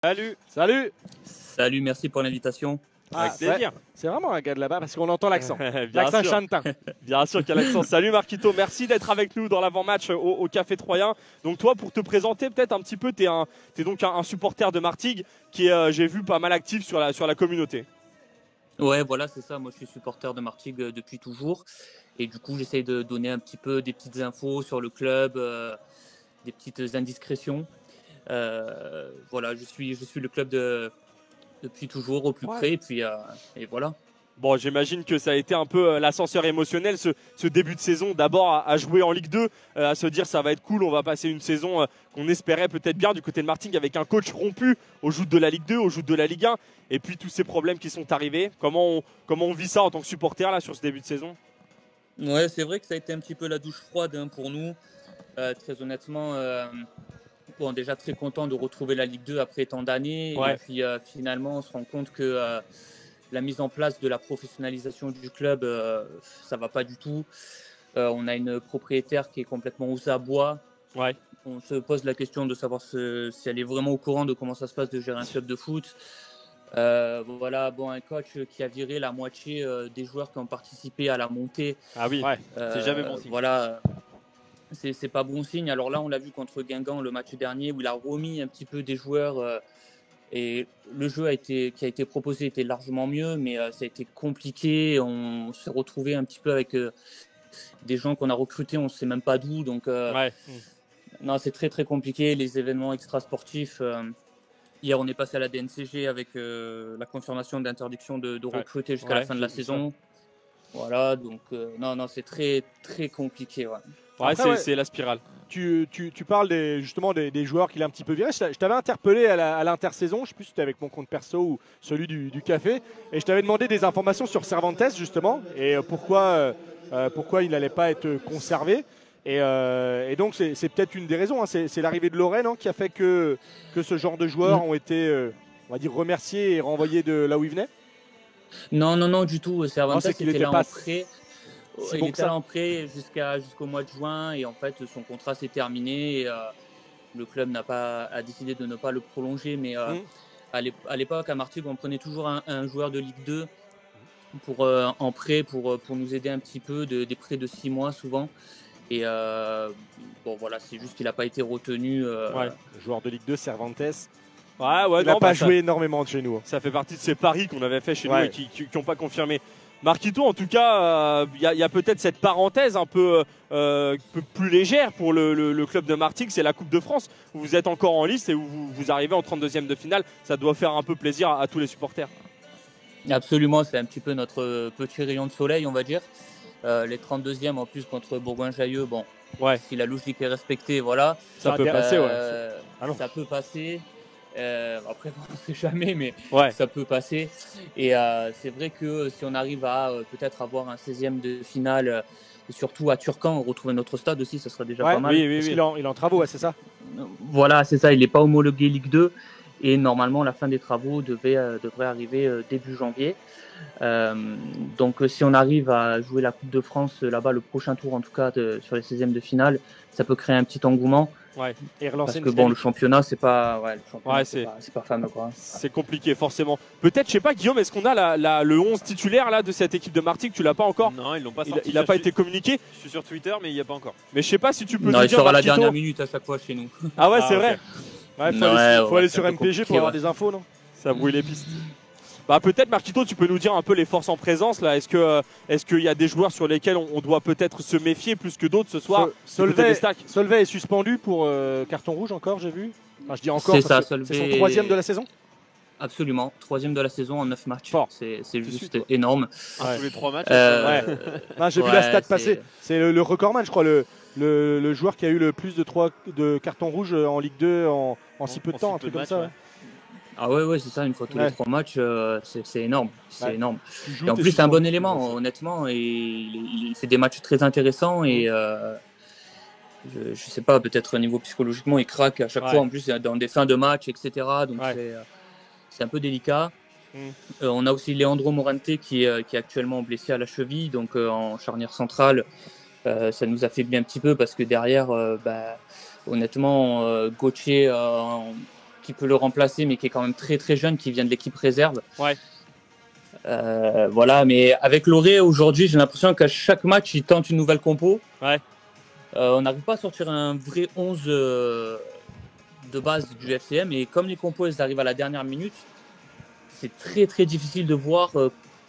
Salut. Salut. Salut, merci pour l'invitation. Avec plaisir. Ouais, c'est vraiment un gars de là-bas parce qu'on entend l'accent. Bien L'accent sûr. chantin. Bien sûr qu'il y a l'accent. Salut Marquito, merci d'être avec nous dans l'avant-match au Café Troyen. Donc toi, pour te présenter peut-être un petit peu, t'es donc un supporter de Martigues qui est, j'ai vu, pas mal actif sur la communauté. Ouais, voilà, c'est ça. Moi, je suis supporter de Martigues depuis toujours. Et du coup, j'essaye de donner un petit peu des petites infos sur le club, des petites indiscrétions. Voilà, je suis le club depuis toujours au plus près. Et voilà. Bon, j'imagine que ça a été un peu l'ascenseur émotionnel, ce début de saison. D'abord à jouer en Ligue 2, à se dire ça va être cool, on va passer une saison qu'on espérait peut-être bien du côté de Martigues avec un coach rompu aux joutes de la Ligue 2, aux joutes de la Ligue 1. Et puis tous ces problèmes qui sont arrivés. Comment on vit ça en tant que supporter là sur ce début de saison? Ouais, c'est vrai que ça a été un petit peu la douche froide pour nous. Très honnêtement, bon, déjà très content de retrouver la Ligue 2 après tant d'années. Ouais. Et puis finalement, on se rend compte que la mise en place de la professionnalisation du club, ça va pas du tout. On a une propriétaire qui est complètement aux abois. Ouais. On se pose la question de savoir si elle est vraiment au courant de comment ça se passe de gérer un club de foot. Voilà, bon, un coach qui a viré la moitié des joueurs qui ont participé à la montée. Ah oui, c'est jamais bon signe. Voilà, c'est pas bon signe. Alors là, on l'a vu contre Guingamp le match dernier où il a remis un petit peu des joueurs. Et le jeu qui a été proposé était largement mieux, mais ça a été compliqué. On s'est retrouvé un petit peu avec des gens qu'on a recrutés, on ne sait même pas d'où. Donc, non, c'est très très compliqué. Les événements extrasportifs. Hier, on est passé à la DNCG avec la confirmation d'interdiction de recruter jusqu'à la fin de la saison. Voilà, donc non, c'est très très compliqué. Ouais. Après, c'est la spirale. Tu parles justement des joueurs qu'il a un petit peu virés. Je t'avais interpellé à l'intersaison, je ne sais plus si c'était avec mon compte perso ou celui du café, et je t'avais demandé des informations sur Cervantes justement, et pourquoi il n'allait pas être conservé. Et donc c'est peut-être une des raisons, hein. C'est l'arrivée de Lorraine qui a fait que ce genre de joueurs ont été, on va dire, remerciés et renvoyés de là où ils venaient. Non, du tout. Cervantes était là en prêt. Il était là en prêt jusqu'au mois de juin et en fait son contrat s'est terminé. Et, le club a décidé de ne pas le prolonger, mais à l'époque à Martigues on prenait toujours un joueur de Ligue 2 en prêt pour nous aider un petit peu, des prêts de 6 mois souvent. Et bon voilà, c'est juste qu'il n'a pas été retenu. Joueur de Ligue 2, Cervantes. Il n'a pas joué énormément de chez nous. Ça fait partie de ces paris qu'on avait fait chez nous et qui n'ont pas confirmé. Marquito, en tout cas, il y a peut-être cette parenthèse un peu plus légère pour le club de Martigues, c'est la Coupe de France, où vous êtes encore en liste et où vous arrivez en 32e de finale. Ça doit faire un peu plaisir à tous les supporters. Absolument, c'est un petit peu notre petit rayon de soleil, on va dire. Les 32e en plus contre Bourgoin-Jallieu, bon, si la logique est respectée, voilà. Ça peut passer, ça peut passer. Après, on ne sait jamais, mais ça peut passer. Et c'est vrai que si on arrive à peut-être avoir un 16e de finale, et surtout à Turcan, retrouver notre stade aussi, ça sera déjà pas mal. Oui. Il est en travaux, c'est ça. Voilà, c'est ça. Il n'est pas homologué Ligue 2. Et normalement, la fin des travaux devrait arriver début janvier. Donc, si on arrive à jouer la Coupe de France là-bas, le prochain tour en tout cas, sur les 16e de finale, ça peut créer un petit engouement. Et relancer parce que bon, le championnat, c'est pas fameux, quoi. C'est compliqué, forcément. Peut-être, je sais pas, Guillaume, est-ce qu'on a le 11 titulaire là de cette équipe de Martigues? Tu l'as pas encore? Non, ils l'ont pas sorti. Il n'a pas été communiqué. Je suis sur Twitter, mais il n'y a pas encore. Mais je sais pas si tu peux. Non, il sera à la Marquito, dernière minute à chaque fois chez nous. Ah ouais, c'est vrai. Faut aller sur MPG pour avoir des infos, non? Ça brouille les pistes. Bah peut-être Marquito, tu peux nous dire un peu les forces en présence là. Est-ce qu'il y a des joueurs sur lesquels on doit peut-être se méfier plus que d'autres ce soir? Solvay est suspendu pour carton rouge encore, j'ai vu. Enfin, je dis encore. C'est ça, Solvay. C'est son 3e de la saison. Absolument, 3e de la saison en 9 matchs. C'est juste énorme. Tous les 3 matchs. J'ai vu la stat passer. C'est le recordman, je crois, le joueur qui a eu le plus de cartons rouges en Ligue 2 en si peu de temps, un truc comme ça. Ah ouais, c'est ça, une fois tous les 3 matchs, c'est énorme. C'est énorme. Et en plus, c'est un bon élément, honnêtement. Et il fait des matchs très intéressants. Et je sais pas, peut-être au niveau psychologiquement, il craque à chaque fois. En plus, dans des fins de match, etc. Donc c'est un peu délicat. On a aussi Leandro Morante qui est actuellement blessé à la cheville, donc en charnière centrale. Ça nous affaiblit un petit peu parce que derrière, honnêtement, Gauthier qui peut le remplacer, mais qui est quand même très très jeune, qui vient de l'équipe réserve. Ouais. Voilà, mais avec Loré aujourd'hui, j'ai l'impression qu'à chaque match, il tente une nouvelle compo. Ouais. On n'arrive pas à sortir un vrai 11 de base du FCM, et comme les compos elles arrivent à la dernière minute, c'est très très difficile de voir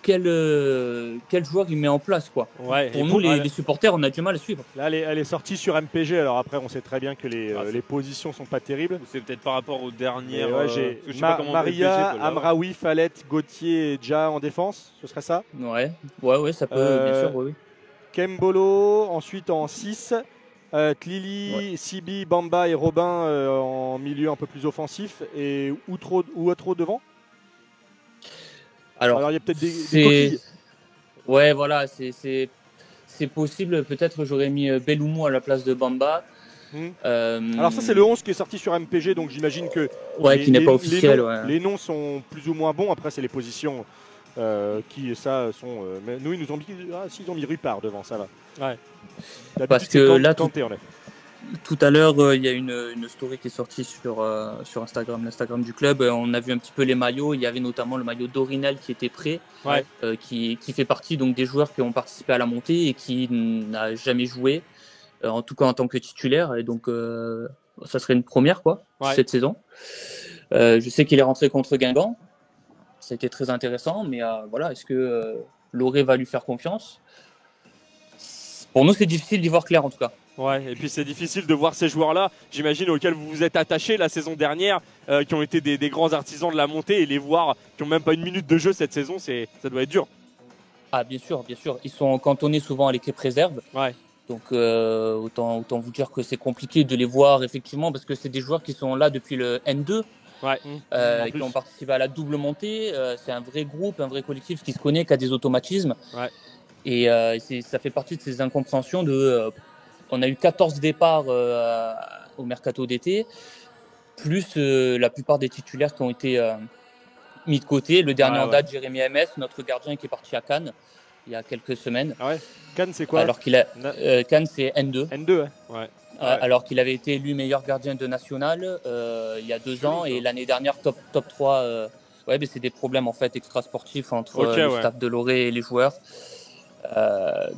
quel joueur il met en place, quoi. Ouais. Pour nous, les supporters, on a du mal à suivre. Là, elle est sortie sur MPG. Alors après, on sait très bien que les positions sont pas terribles. C'est peut-être par rapport aux dernières. Ouais, j'ai je sais pas comment Maria, MPG peut Amraoui, Fallette, Gauthier et Ja en défense. Ce serait ça. Ouais, ça peut, bien sûr, oui. Kembolo, ensuite en 6. Tlili, Sibi, Bamba et Robin en milieu un peu plus offensif. Et Outro devant. Alors il y a peut-être des coquilles. Ouais, voilà, c'est possible. Peut-être j'aurais mis Belloumou à la place de Bamba. Alors ça c'est le 11 qui est sorti sur MPG, donc j'imagine que qui n'est pas officiel. Les noms sont plus ou moins bons. Après c'est les positions qui ça sont. Mais nous ils nous ont mis s'ils ont mis Rupard devant, ça va. Ouais. Parce que là Kanté, en effet. Tout à l'heure, il y a une story qui est sortie sur Instagram, l'Instagram du club. On a vu un petit peu les maillots. Il y avait notamment le maillot d'Orinel qui était prêt, qui fait partie donc des joueurs qui ont participé à la montée et qui n'a jamais joué, en tout cas en tant que titulaire. Et donc, ça serait une première cette saison. Je sais qu'il est rentré contre Guingamp. Ça a été très intéressant, mais voilà, est-ce que Loré va lui faire confiance? Pour nous, c'est difficile d'y voir clair en tout cas. Ouais, et puis c'est difficile de voir ces joueurs-là, j'imagine, auxquels vous vous êtes attachés la saison dernière, qui ont été des grands artisans de la montée, et les voir qui n'ont même pas une minute de jeu cette saison, ça doit être dur. Ah, bien sûr, bien sûr. Ils sont cantonnés souvent à l'équipe réserve. Ouais. Donc autant vous dire que c'est compliqué de les voir effectivement, parce que c'est des joueurs qui sont là depuis le N2. Ouais. Qui ont participé à la double montée. C'est un vrai groupe, un vrai collectif qui se connaît, qui a des automatismes. Ouais. Et ça fait partie de ces incompréhensions on a eu 14 départs au mercato d'été, plus la plupart des titulaires qui ont été mis de côté. Le dernier en date, Jérémy MS, notre gardien qui est parti à Cannes il y a quelques semaines. Ah ouais. Cannes, c'est quoi? Alors Cannes, c'est N2. N2, ouais. Alors qu'il avait été élu meilleur gardien de national il y a 2 ans, et l'année dernière top 3. Mais c'est des problèmes en fait extrasportifs entre le staff de Loré et les joueurs.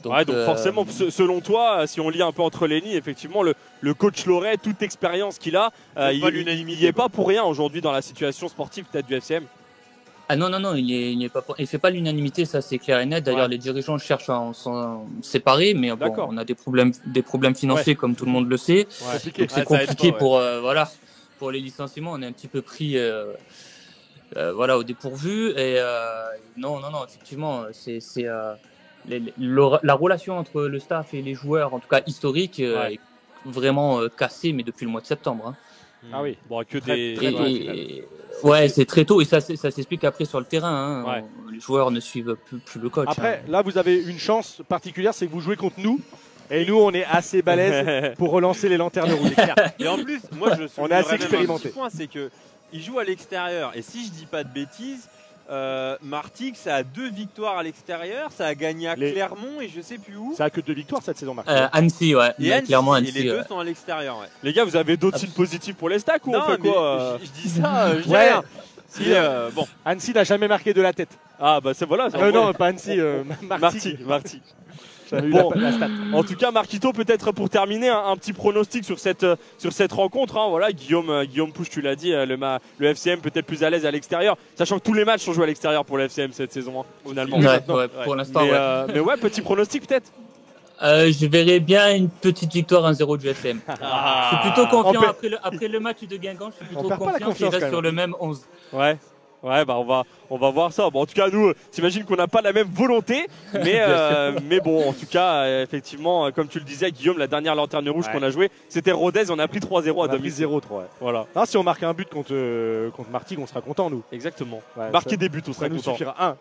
Donc forcément, selon toi, si on lit un peu entre les lignes, effectivement, le coach Loré, toute expérience qu'il a, il n'y est pas pour rien aujourd'hui dans la situation sportive peut-être du FCM. Ah non, il fait pas l'unanimité, ça c'est clair et net. D'ailleurs, les dirigeants cherchent à s'en séparer, mais bon, on a des problèmes financiers comme tout le monde le sait. Donc c'est compliqué pour les licenciements. On est un petit peu pris au dépourvu. Et non, effectivement, c'est la relation entre le staff et les joueurs, en tout cas historique, est vraiment cassée, mais depuis le mois de septembre. Hein. Ah oui, bon, que c'est très tôt, et ça s'explique après sur le terrain. Hein. Les joueurs ne suivent plus le coach. Après, là, vous avez une chance particulière, c'est que vous jouez contre nous. Et nous, on est assez balèze pour relancer les lanternes rouges. Et en plus, moi, on est assez expérimenté. C'est que il joue à l'extérieur. Et si je dis pas de bêtises, Martigues, ça a 2 victoires à l'extérieur, ça a gagné à Clermont et je sais plus où. Ça a que 2 victoires cette saison, Martigues. Annecy, clairement Annecy. Et les 2 sont à l'extérieur. Les gars, vous avez d'autres signes positifs pour les stacks ou on fait quoi je dis ça, je dis rien. Bon. Annecy n'a jamais marqué de la tête. Ah bah c'est voilà. Non, pas Annecy, Martigues. Bon, en tout cas, Marquito, peut-être pour terminer, un petit pronostic sur cette rencontre. Hein, voilà, Guillaume Pouche, tu l'as dit, le FCM peut-être plus à l'aise à l'extérieur, sachant que tous les matchs sont joués à l'extérieur pour le FCM cette saison, hein, finalement. Pour l'instant, mais petit pronostic peut-être. Je verrais bien une petite victoire 1-0 du FCM. Je suis plutôt confiant après le match de Guingamp. Je suis plutôt confiant qu'il reste sur le même 11. Ouais, bah on va voir ça. Bon, en tout cas, nous, t'imagines qu'on n'a pas la même volonté, mais bon, en tout cas, effectivement, comme tu le disais, Guillaume, la dernière lanterne rouge qu'on a jouée, c'était Rodez, on a pris 3-0 à domicile. 0-3. Voilà. Ah, si on marque un but contre Martigues, on sera content, nous. Exactement. Marquer des buts, on sera content. Ça nous suffira.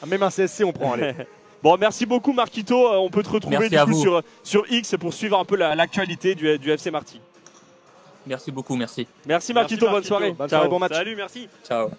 Même un CSC, on prend. Allez. Bon, merci beaucoup, Marquito. On peut te retrouver sur X pour suivre un peu l'actualité du FC Martigues. Merci beaucoup, merci. Merci Marquito, bonne soirée. Bonne soirée, bon match. Salut, merci. Ciao.